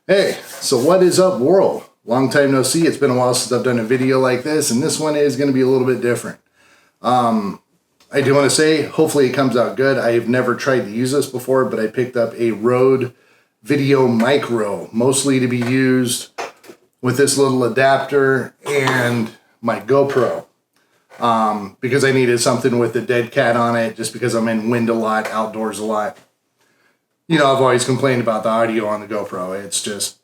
Hey, so what is up, world? Long time no see. It's been a while since I've done a video like this, and this one is going to be a little bit different. I do want to say, hopefully it comes out good. I have never tried to use this before, but I picked up a Rode Video Micro, mostly to be used with this little adapter and my GoPro, because I needed something with the dead cat on it, just because I'm in wind a lot, outdoors a lot. You know, I've always complained about the audio on the GoPro. It's just...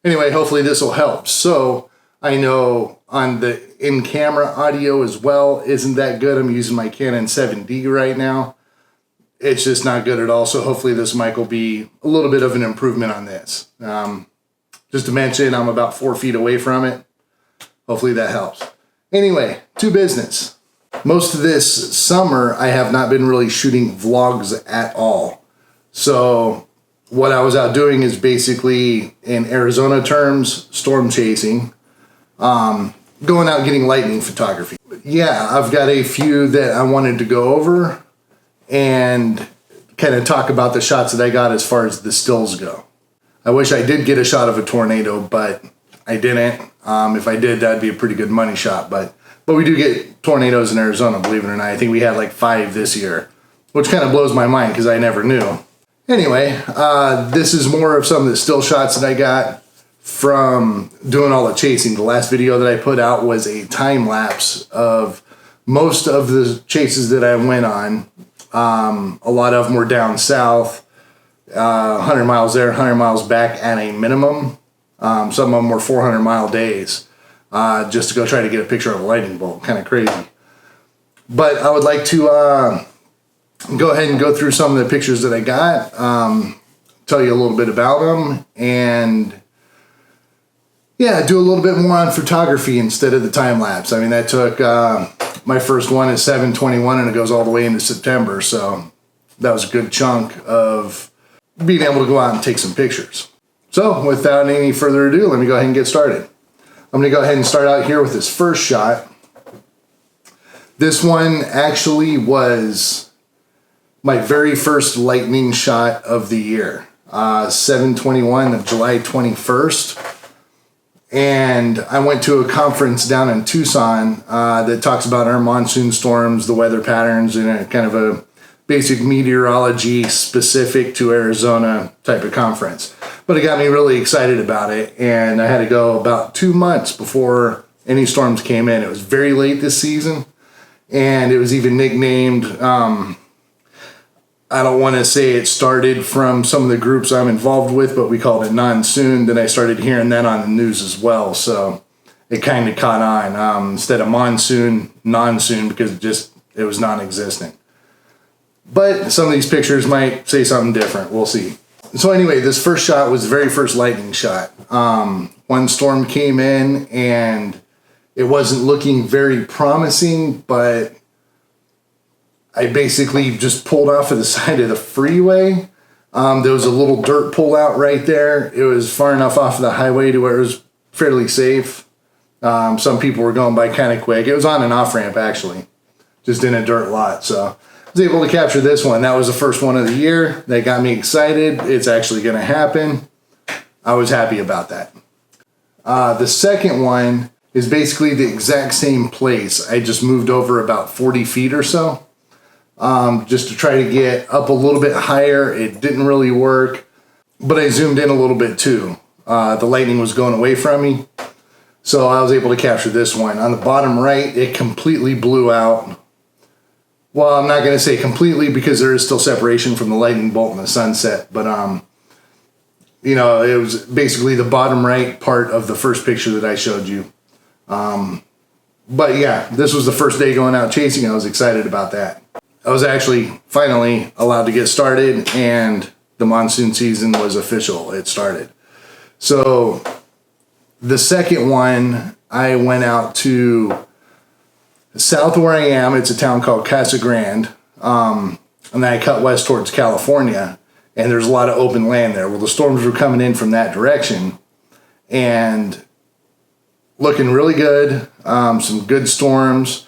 Anyway, hopefully this will help. So, I know on the in-camera audio as well isn't that good. I'm using my Canon 7D right now. It's just not good at all. So hopefully this mic will be a little bit of an improvement on this. Just to mention, I'm about 4 feet away from it. Hopefully that helps. Anyway, to business. Most of this summer, I have not been really shooting vlogs at all. So what I was out doing is basically, in Arizona terms, storm chasing, going out getting lightning photography. Yeah, I've got a few that I wanted to go over and kind of talk about the shots that I got as far as the stills go. I wish I did get a shot of a tornado, but I didn't. If I did, that'd be a pretty good money shot. But we do get tornadoes in Arizona, believe it or not. I think we had like 5 this year, which kind of blows my mind because I never knew. Anyway, this is more of some of the still shots that I got from doing all the chasing. The last video that I put out was a time lapse of most of the chases that I went on. A lot of them were down south, 100 miles there, 100 miles back at a minimum. Some of them were 400-mile days, just to go try to get a picture of a lightning bolt. Kind of crazy. But I would like to go ahead and go through some of the pictures that I got, tell you a little bit about them, and yeah, do a little bit more on photography instead of the time lapse. I mean, that took, my first one is 7/21 and it goes all the way into September, so that was a good chunk of being able to go out and take some pictures. So without any further ado, let me go ahead and get started. I'm going to go ahead and start out here with this first shot. This one actually was my very first lightning shot of the year, 7/21 of July 21st. And I went to a conference down in Tucson that talks about our monsoon storms, the weather patterns, and a kind of a basic meteorology specific to Arizona type of conference. But it got me really excited about it, and I had to go about 2 months before any storms came in. It was very late this season, and it was even nicknamed... I don't want to say it started from some of the groups I'm involved with, but we called it monsoon. Then I started hearing that on the news as well, so it kind of caught on. Instead of monsoon, non-soon, because it was non-existent. But some of these pictures might say something different. We'll see. So anyway, this first shot was the very first lightning shot. One storm came in, and it wasn't looking very promising, but I basically just pulled off of the side of the freeway. There was a little dirt pull out right there. It was far enough off of the highway to where it was fairly safe. Some people were going by kind of quick. It was on an off ramp, actually, just in a dirt lot. So I was able to capture this one. That was the first one of the year. That got me excited. It's actually going to happen. I was happy about that. The second one is basically the exact same place. I just moved over about 40 feet or so. Just to try to get up a little bit higher. It didn't really work, but I zoomed in a little bit too. The lightning was going away from me, so I was able to capture this one. On the bottom right, it completely blew out. Well, I'm not going to say completely because there is still separation from the lightning bolt and the sunset, but you know, it was basically the bottom right part of the first picture that I showed you. But yeah, this was the first day going out chasing. I was excited about that. I was actually finally allowed to get started, and the monsoon season was official. It started. So the second one, I went out to south where I am. It's a town called Casa Grande. And then I cut west towards California, and there's a lot of open land there. Well, the storms were coming in from that direction and looking really good. Some good storms.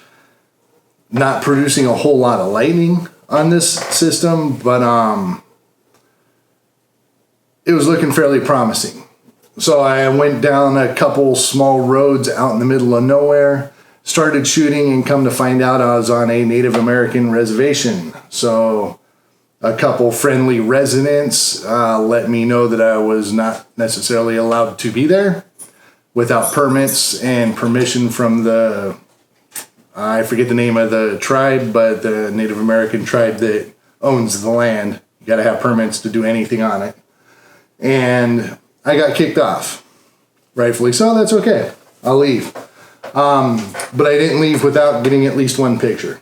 Not producing a whole lot of lightning on this system, but it was looking fairly promising. So I went down a couple small roads out in the middle of nowhere, started shooting, and come to find out I was on a Native American reservation. So a couple friendly residents let me know that I was not necessarily allowed to be there without permits and permission from the, I forget the name of the tribe, but the Native American tribe that owns the land. You got to have permits to do anything on it. And I got kicked off. Rightfully so, that's okay. I'll leave. But I didn't leave without getting at least one picture.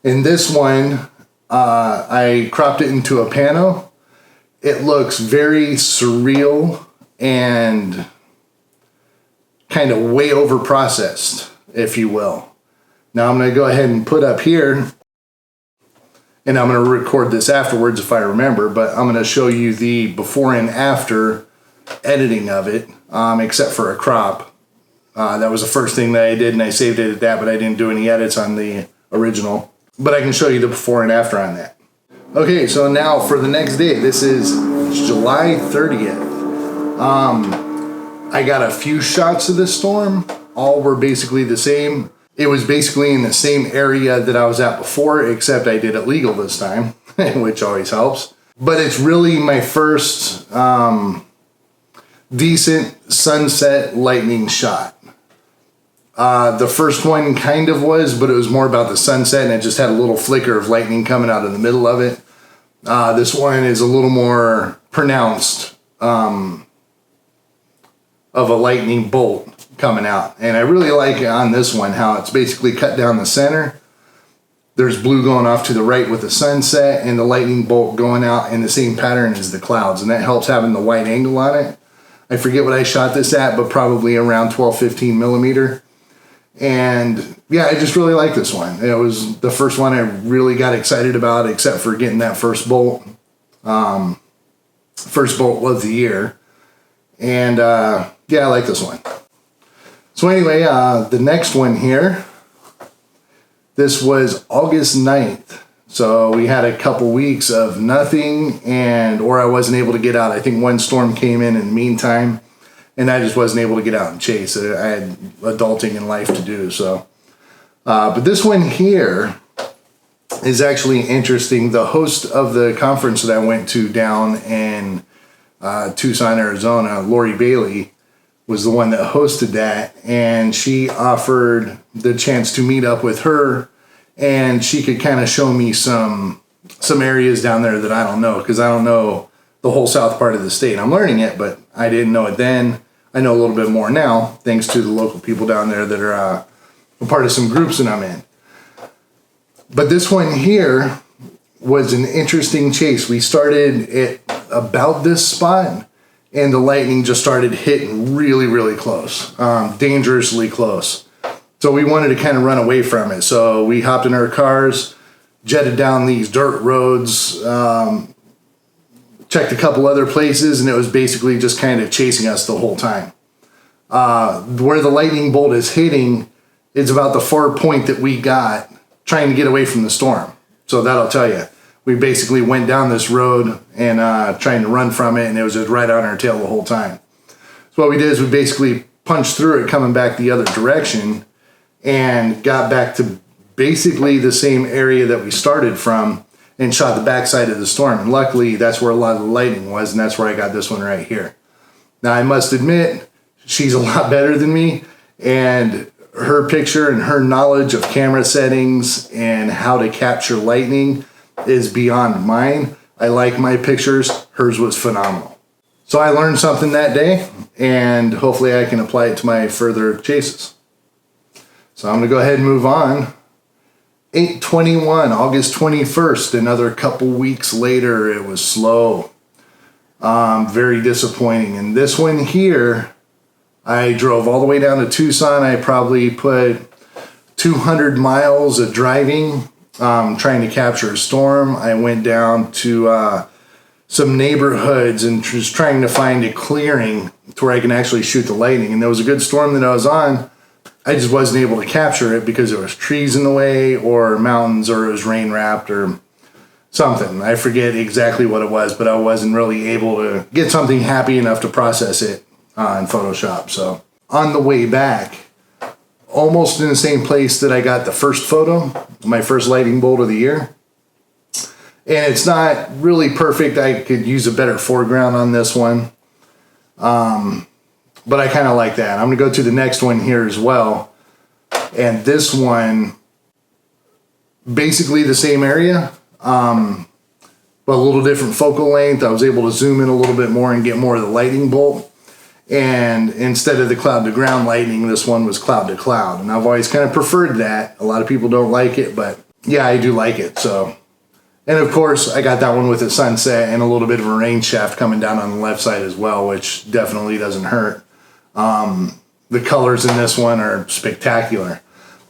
In this one, I cropped it into a pano. It looks very surreal and kind of way over processed, if you will. Now I'm going to go ahead and put up here, and I'm going to record this afterwards if I remember, but I'm going to show you the before and after editing of it, except for a crop. That was the first thing that I did, and I saved it at that, but I didn't do any edits on the original. But I can show you the before and after on that. Okay, so now for the next day, this is July 30th. I got a few shots of this storm. All were basically the same. It was basically in the same area that I was at before, except I did it legal this time, which always helps. But it's really my first decent sunset lightning shot. The first one kind of was, but it was more about the sunset, and it just had a little flicker of lightning coming out of the middle of it. This one is a little more pronounced of a lightning bolt coming out. And I really like on this one how it's basically cut down the center. There's blue going off to the right with the sunset, and the lightning bolt going out in the same pattern as the clouds. And that helps having the wide angle on it. I forget what I shot this at, but probably around 12-15 millimeter. And yeah, I just really like this one. It was the first one I really got excited about, except for getting that first bolt. First bolt of the year. And yeah, I like this one. So anyway, the next one here, this was August 9th. So we had a couple weeks of nothing, or I wasn't able to get out. I think one storm came in the meantime, and I just wasn't able to get out and chase. I had adulting in life to do. So, but this one here is actually interesting. The host of the conference that I went to down in Tucson, Arizona, Lori Bailey, was the one that hosted that, and she offered the chance to meet up with her, and she could kind of show me some areas down there that I don't know, because I don't know the whole south part of the state. I'm learning it, but I didn't know it then. I know a little bit more now, thanks to the local people down there that are a part of some groups that I'm in. But this one here was an interesting chase. We started at about this spot, and the lightning just started hitting really, really close, dangerously close. So we wanted to kind of run away from it. So we hopped in our cars, jetted down these dirt roads, checked a couple other places, and it was basically just kind of chasing us the whole time. Where the lightning bolt is hitting is about the far point that we got trying to get away from the storm. So that'll tell you. We basically went down this road and trying to run from it, and it was just right on our tail the whole time. So what we did is we basically punched through it coming back the other direction and got back to basically the same area that we started from and shot the backside of the storm. And luckily, that's where a lot of the lightning was, and that's where I got this one right here. Now, I must admit, she's a lot better than me, and her picture and her knowledge of camera settings and how to capture lightning is beyond mine. I like my pictures. Hers was phenomenal. So I learned something that day, and hopefully I can apply it to my further chases. So I'm going to go ahead and move on. 8/21, August 21st, another couple weeks later. It was slow. Very disappointing. And this one here, I drove all the way down to Tucson. I probably put 200 miles of driving, trying to capture a storm. I went down to some neighborhoods and just trying to find a clearing to where I can actually shoot the lightning. And there was a good storm that I was on. I just wasn't able to capture it because there was trees in the way or mountains or it was rain wrapped or something. I forget exactly what it was, but I wasn't really able to get something happy enough to process it in Photoshop. So on the way back, almost in the same place that I got the first photo, my first lightning bolt of the year. And it's not really perfect. I could use a better foreground on this one. But I kind of like that. I'm going to go to the next one here as well. And this one, basically the same area, but a little different focal length. I was able to zoom in a little bit more and get more of the lightning bolt. And instead of the cloud to ground lightning, this one was cloud to cloud. And I've always kind of preferred that. A lot of people don't like it, but yeah, I do like it. So, and of course, I got that one with a sunset and a little bit of a rain shaft coming down on the left side as well, which definitely doesn't hurt. The colors in this one are spectacular.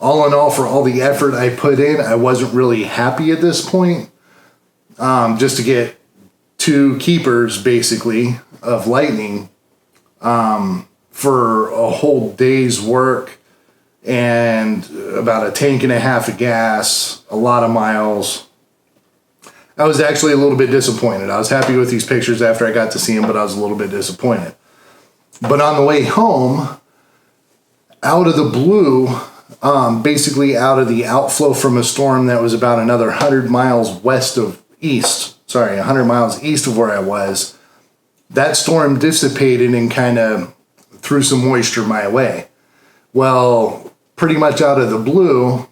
All in all, for all the effort I put in, I wasn't really happy at this point. Just to get 2 keepers, basically, of lightning for a whole day's work and about a tank and a half of gas, a lot of miles. I was actually a little bit disappointed. I was happy with these pictures after I got to see them, but I was a little bit disappointed. But on the way home, out of the blue, basically out of the outflow from a storm that was about another 100 miles east 100 miles east of where I was, that storm dissipated and kind of threw some moisture my way. Well, pretty much out of the blue,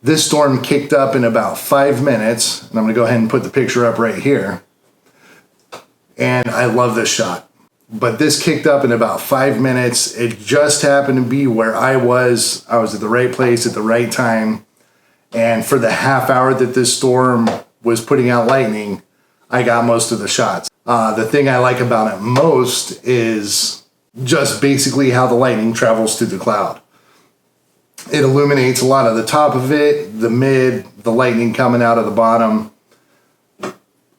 this storm kicked up in about 5 minutes, and I'm going to go ahead and put the picture up right here. And I love this shot. But this kicked up in about 5 minutes. It just happened to be where I was. I was at the right place at the right time. And for the half hour that this storm was putting out lightning, I got most of the shots. The thing I like about it most is just basically how the lightning travels through the cloud. It illuminates a lot of the top of it, the mid, the lightning coming out of the bottom.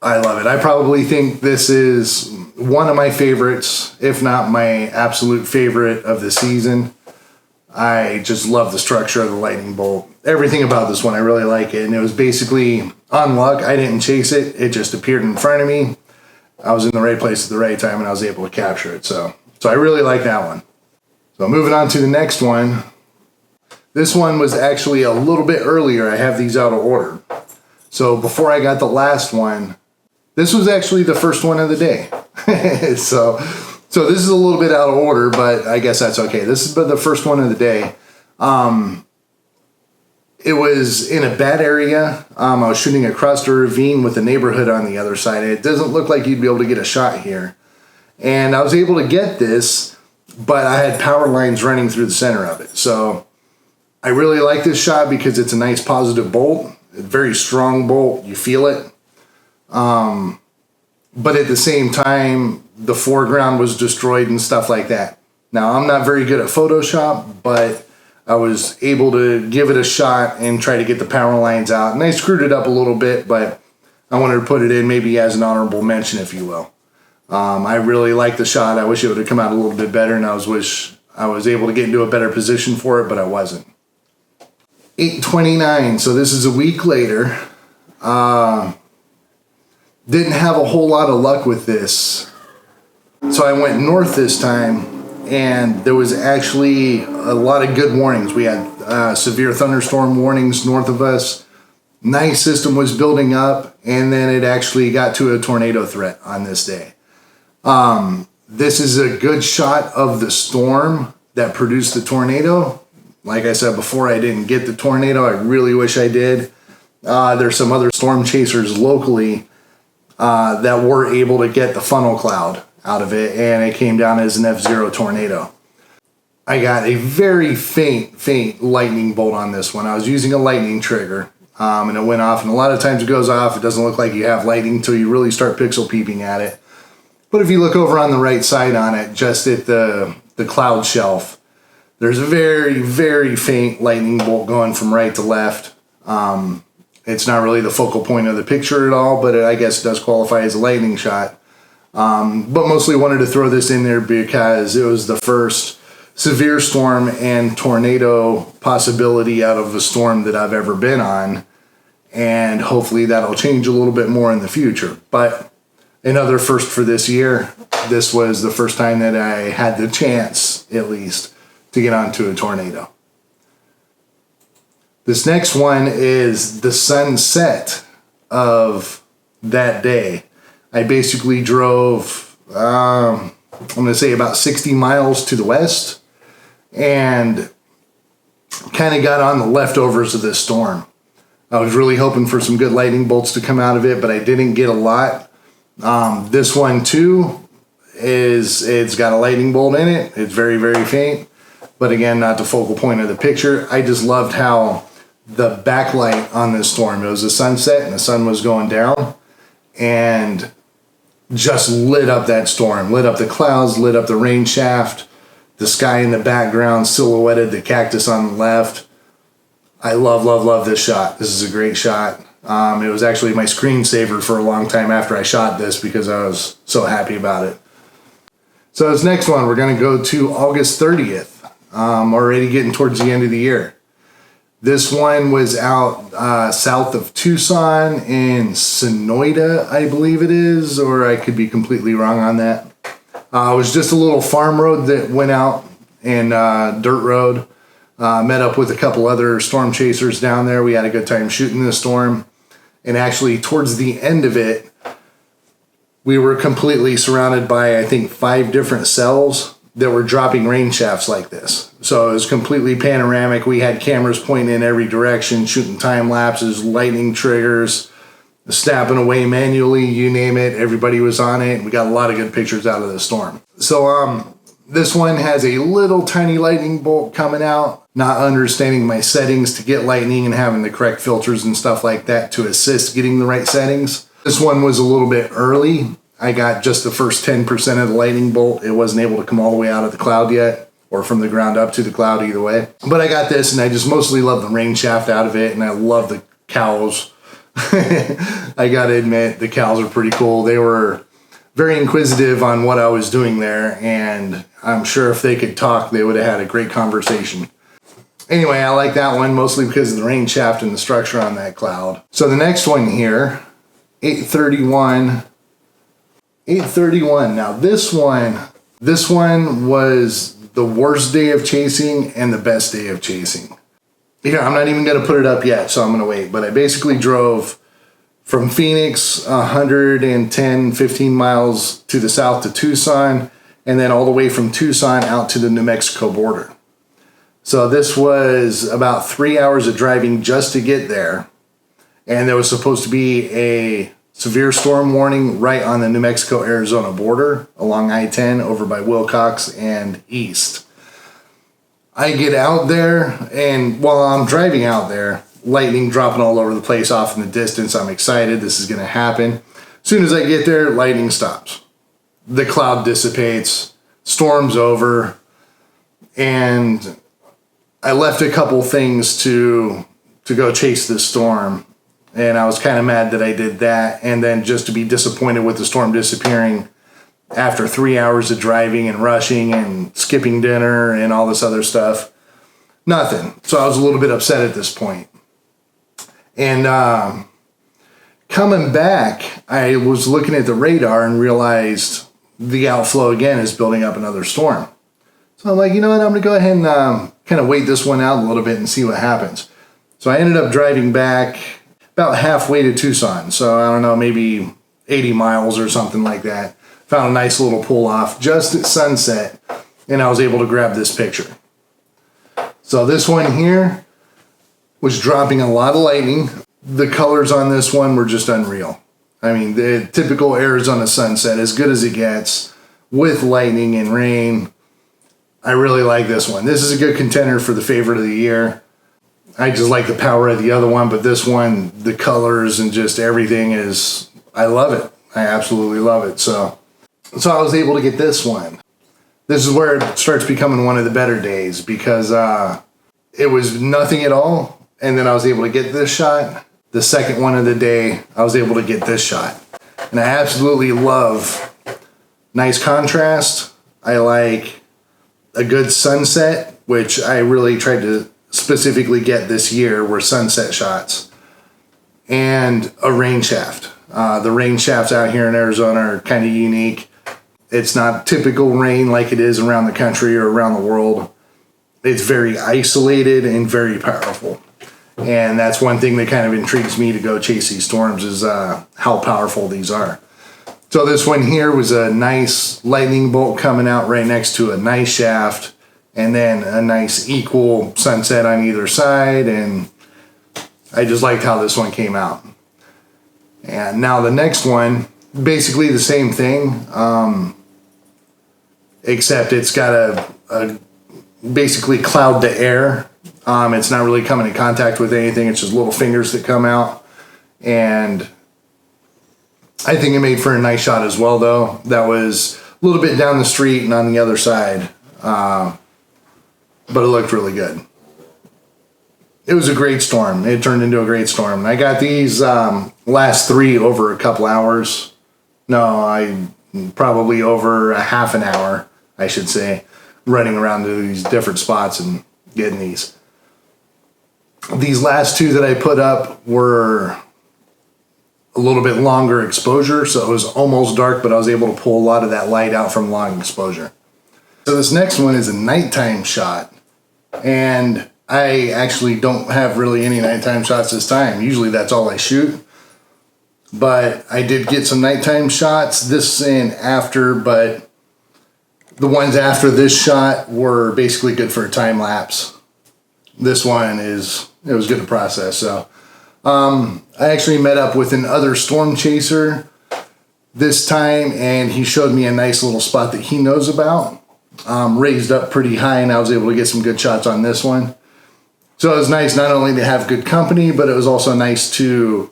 I love it. I probably think this is one of my favorites, if not my absolute favorite of the season. I just love the structure of the lightning bolt. Everything about this one, I really like it. And it was basically on luck. I didn't chase it. It just appeared in front of me. I was in the right place at the right time, and I was able to capture it. So I really like that one. So moving on to the next one. This one was actually a little bit earlier. I have these out of order. So before I got the last one, this was actually the first one of the day. So this is a little bit out of order, but I guess that's okay. This is the first one of the day. It was in a bad area. I was shooting across a ravine with the neighborhood on the other side. It doesn't look like you'd be able to get a shot here. And I was able to get this, but I had power lines running through the center of it. So I really like this shot because it's a nice positive bolt. A very strong bolt. You feel it. But at the same time, the foreground was destroyed and stuff like that. Now, I'm not very good at Photoshop, but I was able to give it a shot and try to get the power lines out. And I screwed it up a little bit, but I wanted to put it in maybe as an honorable mention, if you will. I really like the shot. I wish it would have come out a little bit better, and I wish I was able to get into a better position for it, but I wasn't. 8/29, so this is a week later. Didn't have a whole lot of luck with this. So I went north this time, and there was actually a lot of good warnings. We had severe thunderstorm warnings north of us. Nice system was building up, and then it actually got to a tornado threat on this day. This is a good shot of the storm that produced the tornado. Like I said before, I didn't get the tornado. I really wish I did. There's some other storm chasers locally that were able to get the funnel cloud out of it, and it came down as an F0 tornado. I got a very faint lightning bolt on this one. I was using a lightning trigger, and it went off, and a lot of times it goes off. It doesn't look like you have lightning until you really start pixel peeping at it. But if you look over on the right side on it, just at the cloud shelf, there's a very faint lightning bolt going from right to left. It's not really the focal point of the picture at all, but I guess it does qualify as a lightning shot. But mostly wanted to throw this in there because it was the first severe storm and tornado possibility out of a storm that I've ever been on. and hopefully that'll change a little bit more in the future. But another first for this year. This was the first time that I had the chance, at least, to get onto a tornado. This next one is the sunset of that day. I basically drove, I'm going to say about 60 miles to the west, and kind of got on the leftovers of this storm. I was really hoping for some good lightning bolts to come out of it, but I didn't get a lot. This one too it's got a lightning bolt in it. It's very, very faint, but again, not the focal point of the picture. I just loved how the backlight on this storm, it was a sunset and the sun was going down, and just lit up that storm, lit up the clouds, lit up the rain shaft, the sky in the background silhouetted the cactus on the left. I love this shot. This is a great shot. It was actually my screensaver for a long time after I shot this because I was so happy about it. So this next one, we're going to go to August 30th. Already getting towards the end of the year. This one was out south of Tucson in Sonoyta, I believe it is, or I could be completely wrong on that. It was just a little farm road that went out, and dirt road. Met up with a couple other storm chasers down there. We had a good time shooting this storm. And actually, towards the end of it, we were completely surrounded by, I think, 5 different cells that were dropping rain shafts like this. So it was completely panoramic. We had cameras pointing in every direction, shooting time lapses, lightning triggers, snapping away manually, you name it. Everybody was on it. We got a lot of good pictures out of the storm. So this one has a little tiny lightning bolt coming out, not understanding my settings to get lightning and having the correct filters and stuff like that to assist getting the right settings. This one was a little bit early. I got just the first 10% of the lightning bolt. It wasn't able to come all the way out of the cloud yet, or from the ground up to the cloud, either way. But I got this, and I just mostly love the rain shaft out of it, and I love the cows. I gotta admit, the cows are pretty cool. They were very inquisitive on what I was doing there, and I'm sure if they could talk, they would have had a great conversation. Anyway, I like that one mostly because of the rain shaft and the structure on that cloud. So the next one here, 831. Now this one was the worst day of chasing and the best day of chasing. Yeah, I'm not even going to put it up yet, so I'm going to wait. But I basically drove from Phoenix 110, 15 miles to the south to Tucson, and then all the way from Tucson out to the New Mexico border. So this was about 3 hours of driving just to get there. And there was supposed to be a severe storm warning right on the New Mexico-Arizona border along I-10 over by Wilcox and East. I get out there, and while I'm driving out there, lightning dropping all over the place off in the distance. I'm excited. This is going to happen. As soon as I get there, lightning stops. The cloud dissipates. Storm's over. And I left a couple things to go chase this storm. And I was kind of mad that I did that. And then just to be disappointed with the storm disappearing after 3 hours of driving and rushing and skipping dinner and all this other stuff. Nothing. So I was a little bit upset at this point. And coming back, I was looking at the radar and realized the outflow again is building up another storm. So I'm like, you know what? I'm going to go ahead and kind of wait this one out a little bit and see what happens. So I ended up driving back about halfway to Tucson. So I don't know, maybe 80 miles or something like that. Found a nice little pull off just at sunset, and I was able to grab this picture. So this one here was dropping a lot of lightning. The colors on this one were just unreal. I mean, the typical Arizona sunset, as good as it gets, with lightning and rain. I really like this one. This is a good contender for the favorite of the year. I just like the power of the other one, but this one, the colors and just everything is, I love it. I absolutely love it. So I was able to get this one. This is where it starts becoming one of the better days because it was nothing at all. And then I was able to get this shot. The second one of the day, I was able to get this shot. And I absolutely love nice contrast. I like a good sunset, which I really tried to specifically get this year, were sunset shots. and a rain shaft. The rain shafts out here in Arizona are kind of unique. It's not typical rain like it is around the country or around the world. It's very isolated and very powerful. And that's one thing that kind of intrigues me to go chase these storms is how powerful these are. So this one here was a nice lightning bolt coming out right next to a nice shaft, and then a nice equal sunset on either side, and I just liked how this one came out. And now the next one, basically the same thing, except it's got a basically cloud to air. It's not really coming in contact with anything. It's just little fingers that come out. And I think it made for a nice shot as well, though. That was a little bit down the street and on the other side. But it looked really good. It was a great storm. It turned into a great storm. I got these last 3 over a couple hours. No, probably over a half an hour, I should say, running around to these different spots and getting these. These last 2 that I put up were a little bit longer exposure, so it was almost dark, but I was able to pull a lot of that light out from long exposure. So this next one is a nighttime shot, and I actually don't have really any nighttime shots this time. Usually that's all I shoot, but I did get some nighttime shots this and after, but the ones after this shot were basically good for a time lapse. This one it was good to process. So I actually met up with another storm chaser this time, and he showed me a nice little spot that he knows about, raised up pretty high, and I was able to get some good shots on this one. So it was nice not only to have good company, but it was also nice to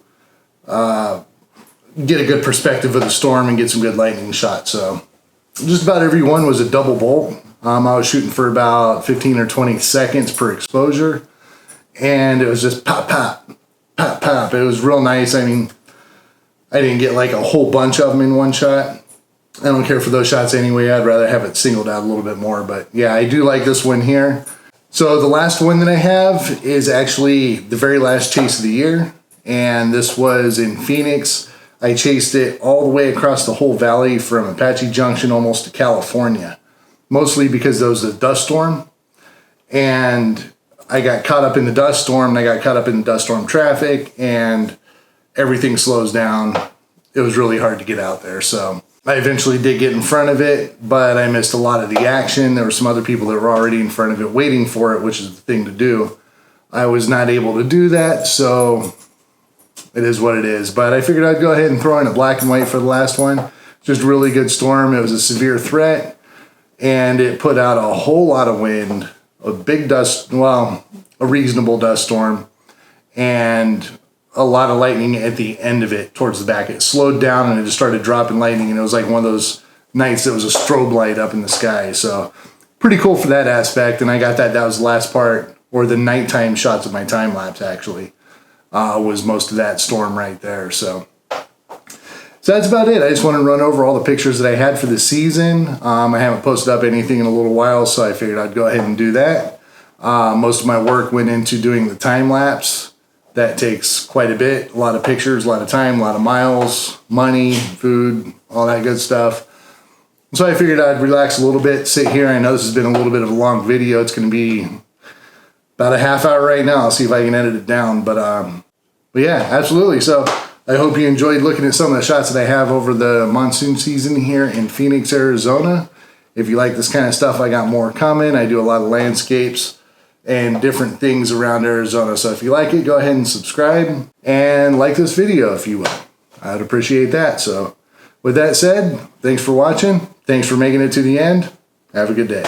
get a good perspective of the storm and get some good lightning shots. So just about every one was a double bolt. I was shooting for about 15 or 20 seconds per exposure, and it was just pop, pop, pop, pop. It was real nice. I mean, I didn't get like a whole bunch of them in one shot. I don't care for those shots anyway. I'd rather have it singled out a little bit more, but yeah, I do like this one here. So the last one that I have is actually the very last chase of the year, and this was in Phoenix. I chased it all the way across the whole valley from Apache Junction almost to California, mostly because there was a dust storm, and I got caught up in the dust storm, and I got caught up in the dust storm traffic, and everything slows down. It was really hard to get out there, so I eventually did get in front of it, but I missed a lot of the action. There were some other people that were already in front of it waiting for it, which is the thing to do. I was not able to do that, so it is what it is. But I figured I'd go ahead and throw in a black and white for the last one. Just a really good storm. It was a severe threat, and it put out a whole lot of wind, a big dust, well, a reasonable dust storm, and a lot of lightning at the end of it towards the back. It slowed down and it just started dropping lightning, and it was like one of those nights that was a strobe light up in the sky. So pretty cool for that aspect. And I got that was the last part, or the nighttime shots of my time lapse actually, was most of that storm right there. So that's about it. I just want to run over all the pictures that I had for the season. I haven't posted up anything in a little while, so I figured I'd go ahead and do that. Most of my work went into doing the time lapse. That takes quite a bit, a lot of pictures, a lot of time, a lot of miles, money, food, all that good stuff. So I figured I'd relax a little bit, sit here. I know this has been a little bit of a long video. It's going to be about a half hour right now. I'll see if I can edit it down. But yeah, absolutely. So I hope you enjoyed looking at some of the shots that I have over the monsoon season here in Phoenix, Arizona. If you like this kind of stuff, I got more coming. I do a lot of landscapes and different things around Arizona. So if you like it, go ahead and subscribe and like this video if you will. I'd appreciate that. So with that said, thanks for watching. Thanks for making it to the end. Have a good day.